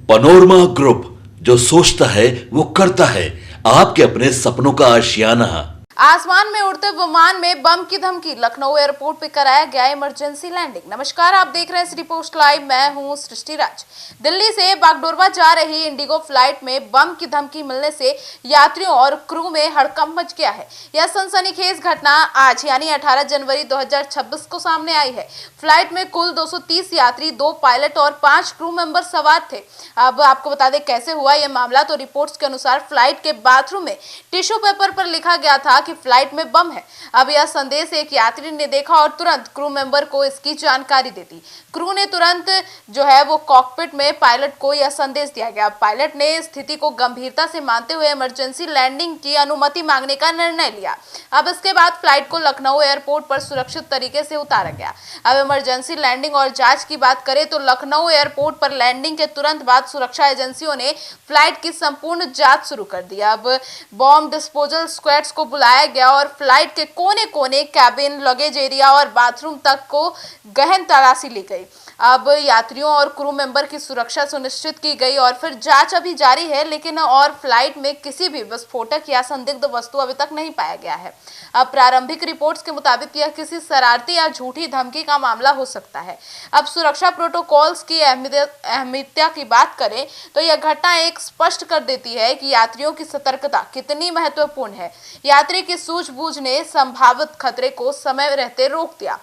Panorama group, जो सोचता है वो करता है। आपके अपने सपनों का आशियाना। आसमान में उड़ते विमान में बम की धमकी, लखनऊ एयरपोर्ट पे कराया गया इमरजेंसी लैंडिंग। नमस्कार, आप देख रहे हैं सिटी पोस्ट लाइव। मैं हूं सृष्टि राज। दिल्ली से बागडोरवा जा रही इंडिगो फ्लाइट में बम की धमकी मिलने से यात्रियों और क्रू में हड़कंप मच गया है। यह सनसनीखेज घटना आज यानी 18 जनवरी 2026 को सामने आई है। फ्लाइट में कुल 230 यात्री, 2 पायलट और 5 क्रू मेंबर सवार थे। अब आपको बता दें कैसे हुआ यह मामला। तो रिपोर्ट्स के अनुसार फ्लाइट के बाथरूम में टिश्यू पेपर पर लिखा गया था कि फ्लाइट में बम है। अब यह संदेश एक यात्री ने देखा और तुरंत क्रू मेंबर को इसकी जानकारी दे दी। क्रू ने तुरंत जो है वो कॉकपिट में पायलट को यह संदेश दिया गया। पायलट ने स्थिति को गंभीरता से मानते हुए इमरजेंसी लैंडिंग की अनुमति मांगने का निर्णय लिया। अब इसके बाद फ्लाइट को लखनऊ एयरपोर्ट पर सुरक्षित तरीके से उतारा गया। अब इमरजेंसी लैंडिंग और जांच की बात करें तो लखनऊ एयरपोर्ट पर लैंडिंग के तुरंत बाद सुरक्षा एजेंसियों ने फ्लाइट की संपूर्ण जांच शुरू कर दी। अब बॉम्ब डिस्पोजल स्क्वाड्स को बुलाया गया और फ्लाइट के कोने कोने, कैबिन, लगेज एरिया और बाथरूम तक को गहन तलाशी ली गई। अब यात्रियों और क्रू मेंबर की सुरक्षा सुनिश्चित की गई और फिर जांच अभी जारी है, लेकिन और फ्लाइट में किसी भी विस्फोटक या संदिग्ध वस्तु अभी तक नहीं पाया गया है। अब प्रारंभिक रिपोर्ट्स के मुताबिक यह किसी शरारती या झूठी धमकी का मामला हो सकता है। अब सुरक्षा प्रोटोकॉल्स की अहमियत की बात करें तो यह घटना एक स्पष्ट कर देती है कि यात्रियों की सतर्कता कितनी महत्वपूर्ण है। यात्री की सूझबूझ ने संभावित खतरे को समय रहते रोक दिया।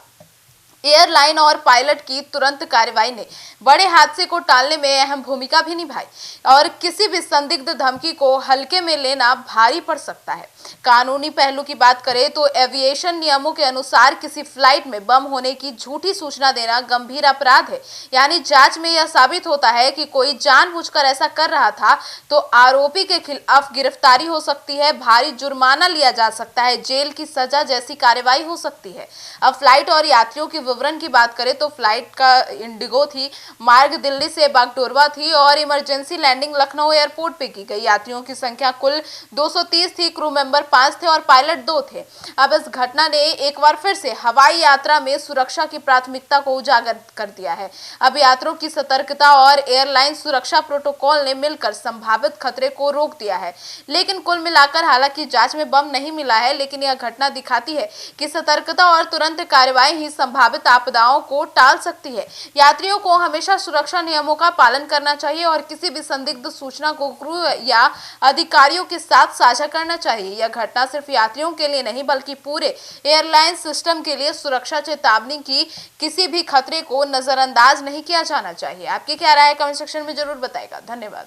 एयरलाइन और पायलट की तुरंत कार्रवाई ने बड़े हादसे को टालने में अहम भूमिका भी निभाई और किसी भी संदिग्ध धमकी को हल्के में लेना भारी पड़ सकता है। कानूनी पहलू की बात करें तो एविएशन नियमों के अनुसार किसी फ्लाइट में बम होने की झूठी सूचना देना गंभीर अपराध है। यानी जांच में यह साबित होता है कि कोई जानबूझकर ऐसा कर रहा था तो आरोपी के खिलाफ गिरफ्तारी हो सकती है, भारी जुर्माना लिया जा सकता है, जेल की सजा जैसी कार्रवाई हो सकती है। अब फ्लाइट और यात्रियों की विवरण की बात करें तो फ्लाइट का इंडिगो थी, मार्ग दिल्ली से बागडोरवा थी और इमरजेंसी लैंडिंग लखनऊ एयरपोर्ट पे की गई। यात्रियों की संख्या कुल 230 थी, क्रू मेंबर 5 थे और पायलट 2 थे। अब इस घटना ने एक बार फिर से हवाई यात्रा में सुरक्षा की प्राथमिकता को उजागर कर दिया है। अब यात्रियों की सतर्कता और एयरलाइन सुरक्षा प्रोटोकॉल ने मिलकर संभावित खतरे को रोक दिया है। लेकिन कुल मिलाकर हालांकि जांच में बम नहीं मिला है, लेकिन यह घटना दिखाती है कि सतर्कता और तुरंत कार्रवाई ही संभावित आपदाओं को टाल सकती है। यात्रियों को हमेशा सुरक्षा नियमों का पालन करना चाहिए और किसी भी संदिग्ध सूचना को क्रू या अधिकारियों के साथ साझा करना चाहिए। यह घटना सिर्फ यात्रियों के लिए नहीं बल्कि पूरे एयरलाइन सिस्टम के लिए सुरक्षा चेतावनी की। किसी भी खतरे को नजरअंदाज नहीं किया जाना चाहिए। आपकी क्या राय है कमेंट सेक्शन में जरूर बताएगा। धन्यवाद।